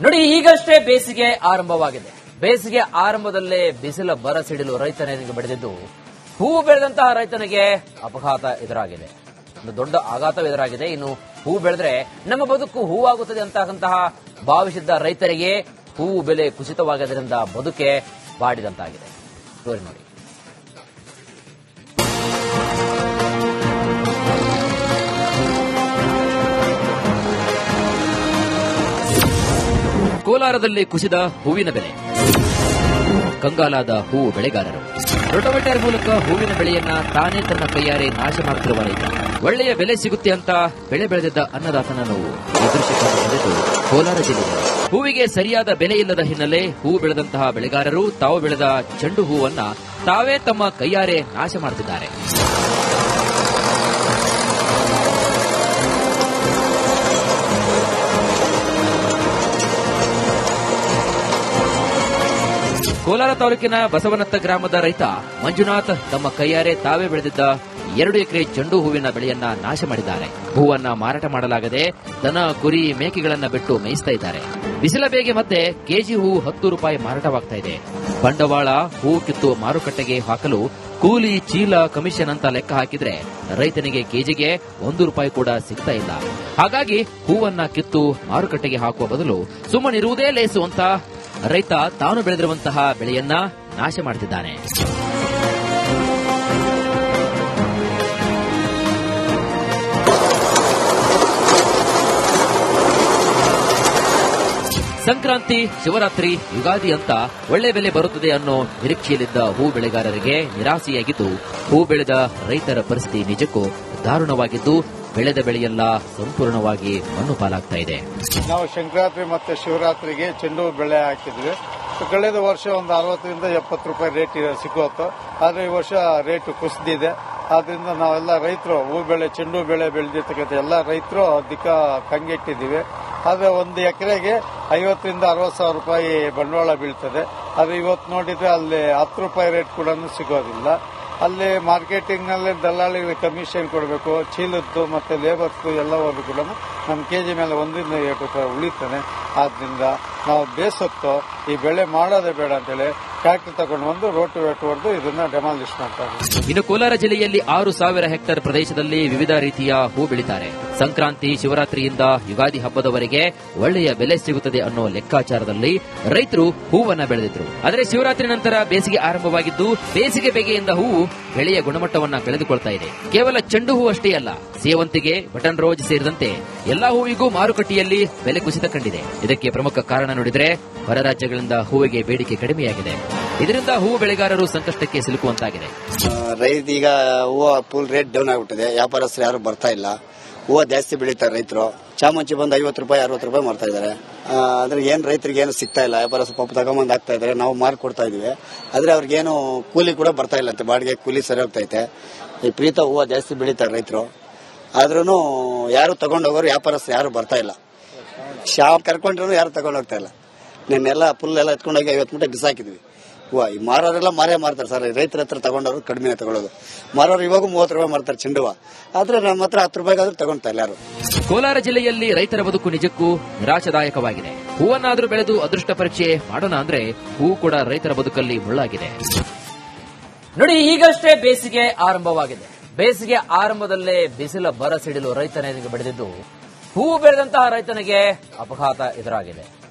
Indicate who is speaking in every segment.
Speaker 1: ನೋಡಿ, ಈಗಷ್ಟೇ ಬೇಸಿಗೆ ಆರಂಭವಾಗಿದೆ. ಬೇಸಿಗೆ ಆರಂಭದಲ್ಲೇ ಬಿಸಿಲ ಬರ ಸಿಡಿಲು ರೈತನಿಗೆ ಬಡಿದಿದ್ದು, ಹೂವು ಬೆಳೆದಂತಹ ರೈತನಿಗೆ ಅಪಘಾತ ಎದುರಾಗಿದೆ. ಒಂದು ದೊಡ್ಡ ಆಘಾತ ಎದುರಾಗಿದೆ. ಇನ್ನು ಹೂವು ಬೆಳೆದ್ರೆ ನಮ್ಮ ಬದುಕು ಹೂವಾಗುತ್ತದೆ ಅಂತಕ್ಕಂತಹ ಭಾವಿಸಿದ್ದ ರೈತರಿಗೆ ಹೂವು ಬೆಲೆ ಕುಸಿತವಾಗದ್ರಿಂದ ಬದುಕೆ ಬಾಡಿದಂತಾಗಿದೆ. ನೋಡಿ. ಕೋಲಾರದಲ್ಲಿ ಕುಸಿದ ಹೂವಿನ ಬೆಲೆ, ಕಂಗಾಲಾದ ಹೂವು ಬೆಳೆಗಾರರು. ರೋಟೋವೇಟರ್ ಮೂಲಕ ಹೂವಿನ ಬೆಳೆಯನ್ನ ತಾನೇ ತನ್ನ ಕೈಯಾರೆ ನಾಶ ಮಾಡುತ್ತಿರುವ ರೈತ. ಒಳ್ಳೆಯ ಬೆಲೆ ಸಿಗುತ್ತೆ ಅಂತ ಬೆಳೆ ಬೆಳೆದಿದ್ದ ಅನ್ನದಾತನ ನೋವು. ಈ ದೃಶ್ಯ ಕಂಡುಬಂದಿದ್ದು ಕೋಲಾರ ಜಿಲ್ಲೆಯಲ್ಲಿ. ಹೂವಿಗೆ ಸರಿಯಾದ ಬೆಲೆ ಇಲ್ಲದ ಹಿನ್ನೆಲೆ ಹೂವು ಬೆಳೆದಂತಹ ಬೆಳೆಗಾರರು ತಾವು ಬೆಳೆದ ಚೆಂಡು ಹೂವನ್ನ ತಾವೇ ತಮ್ಮ ಕೈಯಾರೆ ನಾಶ ಮಾಡುತ್ತಿದ್ದಾರೆ. ಕೋಲಾರ ತಾಲೂಕಿನ ಬಸವನತ್ತ ಗ್ರಾಮದ ರೈತ ಮಂಜುನಾಥ್ ತಮ್ಮ ಕೈಯಾರೆ ತಾವೇ ಬೆಳೆದಿದ್ದ 2 ಎಕರೆ ಚೆಂಡು ಹೂವಿನ ಬೆಳೆಯನ್ನ ನಾಶ ಮಾಡಿದ್ದಾರೆ. ಹೂವನ್ನ ಮಾರಾಟ ಮಾಡಲಾಗದೆ ದನ, ಕುರಿ, ಮೇಕೆಗಳನ್ನ ಬಿಟ್ಟು ಮೇಯಿಸ್ತಾ ಇದ್ದಾರೆ. ಬಿಸಿಲ ಬೇಗೆ ಮತ್ತೆ ಕೆಜಿ ಹೂ 10 ರೂಪಾಯಿ ಮಾರಾಟವಾಗ್ತಾ ಇದೆ. ಬಂಡವಾಳ ಹೂ ಕಿತ್ತು ಮಾರುಕಟ್ಟೆಗೆ ಹಾಕಲು ಕೂಲಿ, ಚೀಲ, ಕಮಿಷನ್ ಅಂತ ಲೆಕ್ಕ ಹಾಕಿದ್ರೆ ರೈತನಿಗೆ ಕೆಜಿಗೆ 1 ರೂಪಾಯಿ ಕೂಡ ಸಿಗ್ತಾ ಇಲ್ಲ. ಹಾಗಾಗಿ ಹೂವನ್ನ ಕಿತ್ತು ಮಾರುಕಟ್ಟೆಗೆ ಹಾಕುವ ಬದಲು ಸುಮ್ಮನಿರುವುದೇ ಲೇಸು ಅಂತ ರೈತ ತಾನು ಬೆಳೆದಿರುವಂತಹ ಬೆಳೆಯನ್ನ ನಾಶ ಮಾಡುತ್ತಿದ್ದಾನೆ. ಸಂಕ್ರಾಂತಿ, ಶಿವರಾತ್ರಿ, ಯುಗಾದಿ ಅಂತ ಒಳ್ಳೆ ಬೆಲೆ ಬರುತ್ತದೆ ಅನ್ನೋ ನಿರೀಕ್ಷೆಯಲ್ಲಿದ್ದ ಹೂ ಬೆಳೆಗಾರರಿಗೆ ನಿರಾಸೆಯಾಗಿದ್ದು, ಹೂ ಬೆಳೆದ ರೈತರ ಪರಿಸ್ಥಿತಿ ನಿಜಕ್ಕೂ ದಾರುಣವಾಗಿದ್ದು, ಬೆಳೆದ ಬೆಳೆಯೆಲ್ಲ ಸಂಪೂರ್ಣವಾಗಿ ಮಣ್ಣು ಪಾಲಾಗ್ತಾ ಇದೆ.
Speaker 2: ನಾವು ಸಂಕ್ರಾಂತಿ ಮತ್ತೆ ಶಿವರಾತ್ರಿಗೆ ಚೆಂಡು ಬೆಳೆ ಹಾಕಿದ್ವಿ. ಕಳೆದ ವರ್ಷ ಒಂದು 60ರಿಂದ 70 ರೂಪಾಯಿ ರೇಟ್ ಸಿಗೋತ್ತು. ಆದ್ರೆ ಈ ವರ್ಷ ರೇಟ್ ಕುಸಿದಿದೆ. ಆದ್ರಿಂದ ನಾವೆಲ್ಲ ರೈತರು ಹೂ ಬೆಳೆ, ಚೆಂಡು ಬೆಳೆ ಬೆಳೆದಿರ್ತಕ್ಕಂಥ ಎಲ್ಲ ರೈತರು ದಿಕ್ಕ ಕಂಗೆಟ್ಟಿದ್ದೀವಿ. ಆದ್ರೆ ಒಂದು ಎಕರೆಗೆ 50ರಿಂದ 60 ಸಾವಿರ ರೂಪಾಯಿ ಬಂಡವಾಳ ಬೀಳ್ತದೆ. ಆದ್ರೆ ಇವತ್ತು ನೋಡಿದ್ರೆ ಅಲ್ಲಿ 10 ರೂಪಾಯಿ ರೇಟ್ ಕೂಡ ಸಿಗೋದಿಲ್ಲ. ಅಲ್ಲಿ ಮಾರ್ಕೆಟಿಂಗ್ ನಲ್ಲಿ ದಲ್ಲಾಳಿಗಳಿಗೆ ಕಮಿಷನ್ ಕೊಡಬೇಕು, ಚೀಲದ್ದು ಮತ್ತೆ ಲೇಬರ್ಸ್ ಎಲ್ಲವೂ ಕೂಡ ನಮ್ಮ ಕೆಜಿ ಮೇಲೆ 1-2 ರೂಪಾಯಿ ಉಳಿತಾನೆ. ಆದ್ರಿಂದ ನಾವು ಬೇಸತ್ತು ಈ ಬೆಳೆ ಮಾಡೋದೇ ಬೇಡ ಅಂತೇಳಿ ಟ್ರ್ಯಾಕ್ಟರ್ ತಗೊಂಡು ಬಂದು ರೋಟೋವೇಟರ್ ಹೊಡೆದು ಇದನ್ನ ಡೆಮಾಲಿಷ್ ಮಾಡ್ತಾರೆ.
Speaker 1: ಇನ್ನು ಕೋಲಾರ ಜಿಲ್ಲೆಯಲ್ಲಿ 6,000 ಹೆಕ್ಟೇರ್ ಪ್ರದೇಶದಲ್ಲಿ ವಿವಿಧ ರೀತಿಯ ಹೂ ಬೆಳೀತಾರೆ. ಸಂಕ್ರಾಂತಿ, ಶಿವರಾತ್ರಿಯಿಂದ ಯುಗಾದಿ ಹಬ್ಬದವರೆಗೆ ಒಳ್ಳೆಯ ಬೆಲೆ ಸಿಗುತ್ತದೆ ಅನ್ನೋ ಲೆಕ್ಕಾಚಾರದಲ್ಲಿ ರೈತರು ಹೂವನ್ನ ಬೆಳೆದಿದ್ರು. ಆದರೆ ಶಿವರಾತ್ರಿ ನಂತರ ಬೇಸಿಗೆ ಆರಂಭವಾಗಿದ್ದು, ಬೇಸಿಗೆ ಬೇಗೆಯಿಂದ ಹೂವು ಬೆಳೆಯ ಗುಣಮಟ್ಟವನ್ನ ಕಳೆದುಕೊಳ್ತಾ ಇದೆ. ಕೇವಲ ಚೆಂಡು ಹೂ ಅಷ್ಟೇ ಅಲ್ಲ, ಸೇವಂತಿಗೆ, ಬಟನ್ ರೋಜ್ ಸೇರಿದಂತೆ ಎಲ್ಲಾ ಹೂವಿಗೂ ಮಾರುಕಟ್ಟೆಯಲ್ಲಿ ಬೆಲೆ ಕುಸಿತ ಕಂಡಿದೆ. ಇದಕ್ಕೆ ಪ್ರಮುಖ ಕಾರಣ ನೋಡಿದ್ರೆ ಹೊರ ರಾಜ್ಯಗಳಿಂದ ಹೂವಿಗೆ ಬೇಡಿಕೆ ಕಡಿಮೆಯಾಗಿದೆ. ಇದರಿಂದ ಹೂವು ಬೆಳೆಗಾರರು ಸಂಕಷ್ಟಕ್ಕೆ ಸಿಲುಕುವಂತಾಗಿದೆ.
Speaker 3: ರೈತ ಈಗ ಹೂವು ಫುಲ್ ರೇಟ್ ಡೌನ್ ಆಗಿಬಿಟ್ಟಿದೆ. ವ್ಯಾಪಾರಸ್ಥರು ಯಾರು ಬರ್ತಾ ಇಲ್ಲ. ಹೂವು ಜಾಸ್ತಿ ಬೆಳೀತಾರೆ ರೈತರು. ಚಾಮಂಚಿ ಬಂದು 50 ರೂಪಾಯಿ 60 ರೂಪಾಯಿ ಮಾಡ್ತಾ ಇದ್ದಾರೆ. ಅಂದ್ರೆ ಏನ್ ರೈತರಿಗೆ ಏನು ಸಿಗ್ತಾ ಇಲ್ಲ. ವ್ಯಾಪಾರಸ್ಥರು ಪಾಪ ತಗೊಂಬಂದು ಹಾಕ್ತಾ ಇದ್ದಾರೆ. ನಾವು ಮಾರ್ಕ್ ಕೊಡ್ತಾ ಇದೀವಿ. ಆದ್ರೆ ಅವ್ರಿಗೇನು ಕೂಲಿ ಕೂಡ ಬರ್ತಾ ಇಲ್ಲ ಅಂತ. ಬಾಡಿಗೆ ಕೂಲಿ ಸರಿ ಹೋಗ್ತೈತೆ. ಈ ಪ್ರೀತ ಹೂವು ಜಾಸ್ತಿ ಬೆಳೀತಾರೆ ರೈತರು. ಆದ್ರೂ ಯಾರು ತಗೊಂಡೋಗೋರು ವ್ಯಾಪಾರಸ್ಥರು ಯಾರು ಬರ್ತಾ ಇಲ್ಲ. ಶಾಪ್ ಕರ್ಕೊಂಡ್ರು ಯಾರು ತಗೊಂಡ್ ಹೋಗ್ತಾ ಇಲ್ಲ. ನಿನ್ನೆಲ್ಲ ಫುಲ್ ಎಲ್ಲ ಎತ್ಕೊಂಡೋಗಿ 50 ಮೂಟೆ ಬಿಸಾಕಿದ್ವಿ. ಹೂವು ಈ ಮಾರೋರೆಲ್ಲ ಮಾರೇ ಮಾರ್ತಾರೆ ಸರ್. ರೈತರ ಹತ್ರ ತಗೊಂಡವ್ರು ಕಡಿಮೆ ತಗೊಳ್ಳೋದು. ಮಾರೋರು ಇವಾಗ 30 ರೂಪಾಯಿ ಮಾರ್ತಾರೆ ಚೆಂಡು ಹೂವು. ಆದ್ರೆ ನಮ್ಮ ಹತ್ರ 10 ರೂಪಾಯಿಗಾದ್ರೂ ತಗೊಂಡ್ತಾ ಇಲ್ಲ ಯಾರು.
Speaker 1: ಕೋಲಾರ ಜಿಲ್ಲೆಯಲ್ಲಿ ರೈತರ ಬದುಕು ನಿಜಕ್ಕೂ ನಿರಾಶಾದಾಯಕವಾಗಿದೆ. ಹೂವನ್ನಾದ್ರೂ ಬೆಳೆದು ಅದೃಷ್ಟ ಪರೀಕ್ಷೆ ಮಾಡೋಣ ಅಂದ್ರೆ ಹೂ ಕೂಡ ರೈತರ ಬದುಕಲ್ಲಿ ಮುಳ್ಳಾಗಿದೆ. ನೋಡಿ, ಈಗಷ್ಟೇ ಬೇಸಿಗೆ ಆರಂಭವಾಗಿದೆ. ಬೇಸಿಗೆ ಆರಂಭದಲ್ಲೇ ಬಿಸಿಲ ಬರ ಸಿಡಿಲು ರೈತನಿಗೆ ಬಡಿದಿದ್ದು, ಹೂವು ಬೆಳೆದಂತಹ ರೈತನಿಗೆ ಅಪಘಾತ ಎದುರಾಗಿದೆ.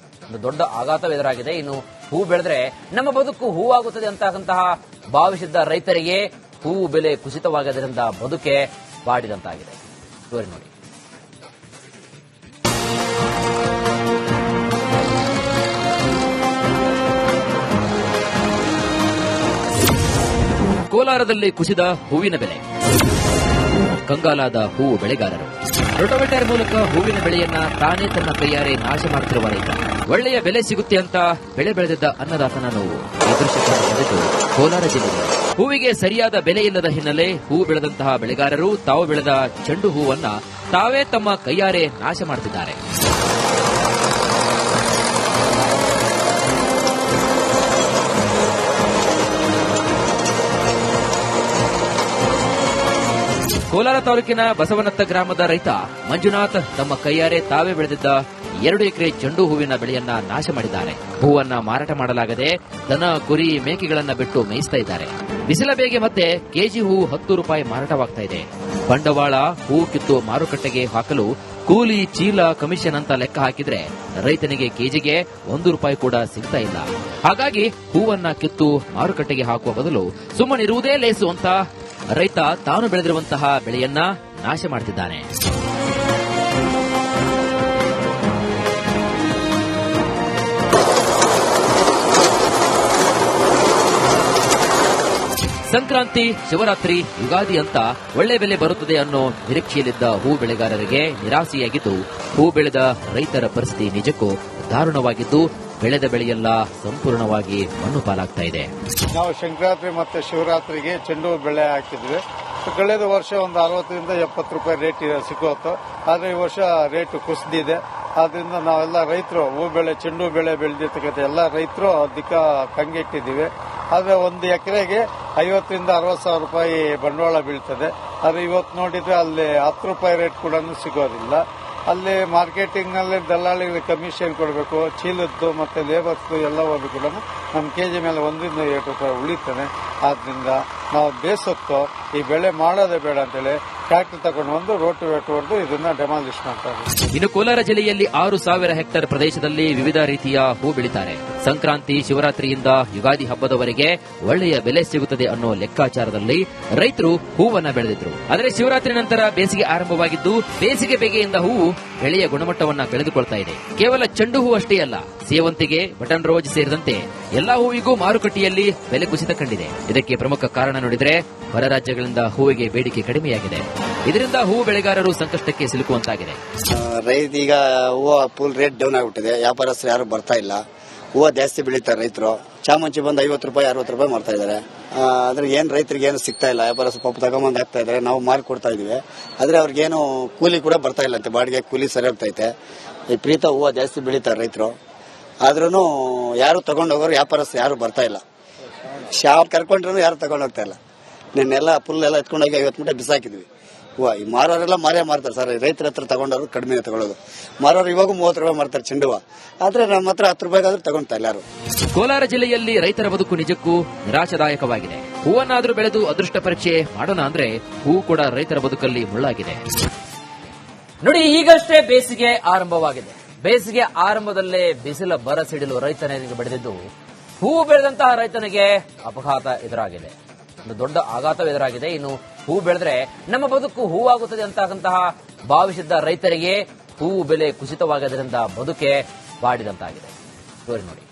Speaker 1: ಒಂದು ದೊಡ್ಡ ಆಘಾತ ಎದುರಾಗಿದೆ. ಇನ್ನು ಹೂ ಬೆಳೆದ್ರೆ ನಮ್ಮ ಬದುಕು ಹೂವಾಗುತ್ತದೆ ಅಂತಕ್ಕಂತಹ ಭಾವಿಸಿದ್ದ ರೈತರಿಗೆ ಹೂವು ಬೆಲೆ ಕುಸಿತವಾಗದ್ರಿಂದ ಬದುಕೆ ಬಾಡಿದಂತಾಗಿದೆ. ನೋಡಿ. ಕೋಲಾರದಲ್ಲಿ ಕುಸಿದ ಹೂವಿನ ಬೆಲೆ, ಕಂಗಾಲಾದ ಹೂವು ಬೆಳೆಗಾರರು. ರೋಟೋವೇಟರ್ ಮೂಲಕ ಹೂವಿನ ಬೆಳೆಯನ್ನ ತಾನೇ ತನ್ನ ಕೈಯಾರೆ ನಾಶ ಮಾಡುತ್ತಿರುವ ರೈತ. ಒಳ್ಳೆಯ ಬೆಲೆ ಸಿಗುತ್ತೆ ಅಂತ ಬೆಳೆ ಬೆಳೆದಿದ್ದ ಅನ್ನದಾತನ ನೋವು. ಈ ದೃಶ್ಯ ಕಂಡುಬಂದಿದ್ದು ಕೋಲಾರ ಜಿಲ್ಲೆಯಲ್ಲಿ. ಹೂವಿಗೆ ಸರಿಯಾದ ಬೆಲೆ ಇಲ್ಲದ ಹಿನ್ನೆಲೆ ಹೂ ಬೆಳೆದಂತಹ ಬೆಳೆಗಾರರು ತಾವು ಬೆಳೆದ ಚೆಂಡು ಹೂವನ್ನ ತಾವೇ ತಮ್ಮ ಕೈಯಾರೆ ನಾಶ ಮಾಡುತ್ತಿದ್ದಾರೆ. ಕೋಲಾರ ತಾಲೂಕಿನ ಬಸವನತ್ತ ಗ್ರಾಮದ ರೈತ ಮಂಜುನಾಥ್ ತಮ್ಮ ಕೈಯಾರೆ ತಾವೇ ಬೆಳೆದಿದ್ದ 2 ಎಕರೆ ಚೆಂಡು ಹೂವಿನ ಬೆಳೆಯನ್ನ ನಾಶ ಮಾಡಿದ್ದಾರೆ. ಹೂವನ್ನ ಮಾರಾಟ ಮಾಡಲಾಗದೆ ದನ ಕುರಿ ಮೇಕೆಗಳನ್ನ ಬಿಟ್ಟು ಮೇಯಿಸ್ತಾ ಇದ್ದಾರೆ. ಬಿಸಿಲ ಬೇಗೆ ಮತ್ತೆ ಕೆಜಿ ಹೂ 10 ರೂಪಾಯಿ ಮಾರಾಟವಾಗ್ತಾ ಇದೆ. ಬಂಡವಾಳ ಹೂ ಕಿತ್ತು ಮಾರುಕಟ್ಟೆಗೆ ಹಾಕಲು ಕೂಲಿ ಚೀಲ ಕಮಿಷನ್ ಅಂತ ಲೆಕ್ಕ ಹಾಕಿದ್ರೆ ರೈತನಿಗೆ ಕೆಜಿಗೆ 1 ರೂಪಾಯಿ ಕೂಡ ಸಿಗ್ತಾ ಇಲ್ಲ. ಹಾಗಾಗಿ ಹೂವನ್ನ ಕಿತ್ತು ಮಾರುಕಟ್ಟೆಗೆ ಹಾಕುವ ಬದಲು ಸುಮ್ಮನಿರುವುದೇ ಲೇಸು ಅಂತ ರೈತ ತಾನು ಬೆಳೆದಿರುವಂತಹ ಬೆಳೆಯನ್ನ ನಾಶ ಮಾಡ್ತಿದ್ದಾನೆ. ಸಂಕ್ರಾಂತಿ, ಶಿವರಾತ್ರಿ, ಯುಗಾದಿ ಅಂತ ಒಳ್ಳೆ ಬೆಲೆ ಬರುತ್ತದೆ ಅನ್ನೋ ನಿರೀಕ್ಷೆಯಲ್ಲಿದ್ದ ಹೂ ಬೆಳೆಗಾರರಿಗೆ ನಿರಾಸೆಯಾಗಿದ್ದು, ಹೂ ಬೆಳೆದ ರೈತರ ಪರಿಸ್ಥಿತಿ ನಿಜಕ್ಕೂ ದಾರುಣವಾಗಿದ್ದು, ಬೆಳೆದ ಬೆಳೆಯೆಲ್ಲ ಸಂಪೂರ್ಣವಾಗಿ ಮಣ್ಣು ಪಾಲಾಗ್ತಾ ಇದೆ.
Speaker 2: ನಾವು ಸಂಕ್ರಾಂತಿ ಮತ್ತೆ ಶಿವರಾತ್ರಿಗೆ ಚೆಂಡು ಹೂ ಬೆಳೆ ಹಾಕಿದ್ವಿ. ಕಳೆದ ವರ್ಷ ಒಂದು 60ರಿಂದ 70 ರೂಪಾಯಿ ರೇಟ್ ಸಿಗೋತ್ತು. ಆದ್ರೆ ಈ ವರ್ಷ ರೇಟ್ ಕುಸಿದಿದೆ. ಆದ್ರಿಂದ ನಾವೆಲ್ಲ ರೈತರು ಹೂ ಬೆಳೆ ಚೆಂಡು ಬೆಳೆ ಬೆಳೆದಿರ್ತಕ್ಕಂಥ ಎಲ್ಲ ರೈತರು ಅದಕ್ಕೆ ಕಂಗೆಟ್ಟಿದ್ದೀವಿ. ಆದ್ರೆ ಒಂದು ಎಕರೆಗೆ 50ರಿಂದ 60 ಸಾವಿರ ರೂಪಾಯಿ ಬಂಡವಾಳ ಬೀಳ್ತದೆ. ಆದ್ರೆ ಇವತ್ತು ನೋಡಿದ್ರೆ ಅಲ್ಲಿ 10 ರೂಪಾಯಿ ರೇಟ್ ಕೂಡ ಸಿಗೋದಿಲ್ಲ. ಅಲ್ಲಿ ಮಾರ್ಕೆಟಿಂಗ್ ನಲ್ಲಿ ದಲ್ಲಾಳಿಗಳಿಗೆ ಕಮಿಷನ್ ಕೊಡಬೇಕು, ಚೀಲದ್ದು ಮತ್ತೆ ಲೇಬರ್ಸ್ ಎಲ್ಲವೂ ಕೂಡ ನಮ್ಮ ಕೆಜಿ ಮೇಲೆ 1ರಿಂದ 2 ರೂಪಾಯಿ ಉಳಿತಾನೆ. ಆದ್ರಿಂದ ನಾವು ಬೇಸತ್ತು ಈ ಬೆಳೆ ಮಾಡೋದೇ ಬೇಡ ಅಂತೇಳಿ ಟ್ರ್ಯಾಕ್ಟರ್ ತಗೊಂಡು ಬಂದು ರೋಟೋವೇಟರ್ ಹೊಡೆದು ಇದನ್ನ ಡೆಮಾಲಿಷ್ ಮಾಡ್ತಾರೆ.
Speaker 1: ಇನ್ನು ಕೋಲಾರ ಜಿಲ್ಲೆಯಲ್ಲಿ 6,000 ಹೆಕ್ಟೇರ್ ಪ್ರದೇಶದಲ್ಲಿ ವಿವಿಧ ರೀತಿಯ ಹೂ ಬೆಳೀತಾರೆ. ಸಂಕ್ರಾಂತಿ, ಶಿವರಾತ್ರಿಯಿಂದ ಯುಗಾದಿ ಹಬ್ಬದವರೆಗೆ ಒಳ್ಳೆಯ ಬೆಲೆ ಸಿಗುತ್ತದೆ ಅನ್ನೋ ಲೆಕ್ಕಾಚಾರದಲ್ಲಿ ರೈತರು ಹೂವನ್ನ ಬೆಳೆದಿದ್ರು. ಆದರೆ ಶಿವರಾತ್ರಿ ನಂತರ ಬೇಸಿಗೆ ಆರಂಭವಾಗಿದ್ದು, ಬೇಸಿಗೆ ಬೇಗೆಯಿಂದ ಹೂವು ಬೆಳೆಯ ಗುಣಮಟ್ಟವನ್ನ ಕಳೆದುಕೊಳ್ತಾ ಇದೆ. ಕೇವಲ ಚೆಂಡು ಹೂ ಅಷ್ಟೇ ಅಲ್ಲ, ಸೇವಂತಿಗೆ, ಬಟನ್ ರೋಜ್ ಸೇರಿದಂತೆ ಎಲ್ಲಾ ಹೂವಿಗೂ ಮಾರುಕಟ್ಟೆಯಲ್ಲಿ ಬೆಲೆ ಕುಸಿತ ಕಂಡಿದೆ. ಇದಕ್ಕೆ ಪ್ರಮುಖ ಕಾರಣ ನೋಡಿದ್ರೆ ಹೊರ ರಾಜ್ಯಗಳಿಂದ ಹೂವಿಗೆ ಬೇಡಿಕೆ ಕಡಿಮೆಯಾಗಿದೆ. ಇದರಿಂದ ಹೂ ಬೆಳೆಗಾರರು ಸಂಕಷ್ಟಕ್ಕೆ ಸಿಲುಕುವಂತಾಗಿದೆ.
Speaker 3: ರೈತ ಈಗ ಹೂವು ಫುಲ್ ರೇಟ್ ಡೌನ್ ಆಗಿಬಿಟ್ಟಿದೆ. ವ್ಯಾಪಾರಸ್ಥರು ಯಾರು ಬರ್ತಾ ಇಲ್ಲ. ಹೂವು ಜಾಸ್ತಿ ಬೆಳೀತಾರೆ ರೈತರು. ಚಾಮಂಚಿ ಬಂದು 50 ರೂಪಾಯಿ 60 ರೂಪಾಯಿ ಮಾಡ್ತಾ ಇದ್ದಾರೆ. ಆದ್ರೆ ಏನ್ ರೈತರಿಗೆ ಏನು ಸಿಗ್ತಾ ಇಲ್ಲ. ವ್ಯಾಪಾರಸ್ಥರು ಪಾಪ ತಗೊಂಬಂದು ಹಾಕ್ತಾ ಇದ್ದಾರೆ, ನಾವು ಮಾರಿ ಕೊಡ್ತಾ ಇದೀವಿ. ಆದ್ರೆ ಅವ್ರಿಗೇನು ಕೂಲಿ ಕೂಡ ಬರ್ತಾ ಇಲ್ಲ ಅಂತೆ, ಬಾಡಿಗೆ ಕೂಲಿ ಸರಿ ಹೋಗ್ತೈತೆ. ವಿಪರೀತ ಹೂವು ಜಾಸ್ತಿ ಬೆಳೀತಾರೆ ರೈತರು. ಆದ್ರೂ ಯಾರು ತಗೊಂಡೋಗೋರು ವ್ಯಾಪಾರಸ್ಥರು ಯಾರು ಬರ್ತಾ ಇಲ್ಲ. ಶಾಪ್ ಕರ್ಕೊಂಡ್ರು ಯಾರು ತಗೊಂಡ್ ಹೋಗ್ತಾ ಇಲ್ಲ. ನಿನ್ನೆಲ್ಲ ಫುಲ್ ಎಲ್ಲ ಎತ್ಕೊಂಡೋಗಿ 50 ಮೂಟೆ ಬಿಸಾಕಿದ್ವಿ. ಹೂವು ಈ ಮಾರೋರೆಲ್ಲ ಮಾರೇ ಮಾರ್ತಾರೆ ಸರ್. ರೈತರ ಹತ್ರ ತಗೊಂಡವ್ರು ಕಡಿಮೆ ತಗೊಳ್ಳೋದು. ಮಾರೋರು ಇವಾಗ 30 ರೂಪಾಯಿ ಮಾರ್ತಾರೆ ಚೆಂಡು ಹೂವು. ಆದ್ರೆ ನಮ್ಮ ಹತ್ರ 10 ರೂಪಾಯಿಗಾದ್ರೂ ತಗೊಂತಾ ಇಲ್ಲ ಯಾರು.
Speaker 1: ಕೋಲಾರ ಜಿಲ್ಲೆಯಲ್ಲಿ ರೈತರ ಬದುಕು ನಿಜಕ್ಕೂ ನಿರಾಶಾದಾಯಕವಾಗಿದೆ. ಹೂವನ್ನಾದ್ರೂ ಬೆಳೆದು ಅದೃಷ್ಟ ಪರೀಕ್ಷೆ ಮಾಡೋಣ ಅಂದ್ರೆ ಹೂ ಕೂಡ ರೈತರ ಬದುಕಲ್ಲಿ ಮುಳ್ಳಾಗಿದೆ.
Speaker 4: ನೋಡಿ, ಈಗಷ್ಟೇ ಬೇಸಿಗೆ ಆರಂಭವಾಗಿದೆ. ಬೇಸಿಗೆ ಆರಂಭದಲ್ಲೇ ಬಿಸಿಲ ಬರ ಸಿಡಿಲು ರೈತನಿಗೆ ಬಡಿದಿದ್ದು, ಹೂ ಬೆಳೆದಂತಹ ರೈತನಿಗೆ ಅಪಘಾತ ಎದುರಾಗಿದೆ. ಒಂದು ದೊಡ್ಡ ಆಘಾತ ಎದುರಾಗಿದೆ. ಇನ್ನು ಹೂ ಬೆಳೆದ್ರೆ ನಮ್ಮ ಬದುಕು ಹೂವಾಗುತ್ತದೆ ಅಂತಕ್ಕಂತಹ ಭಾವಿಸಿದ್ದ ರೈತರಿಗೆ ಹೂ ಬೆಲೆ ಕುಸಿತವಾಗೋದ್ರಿಂದ ಬದುಕೆ ಬಾಡಿದಂತಾಗಿದೆ. ನೋಡಿ.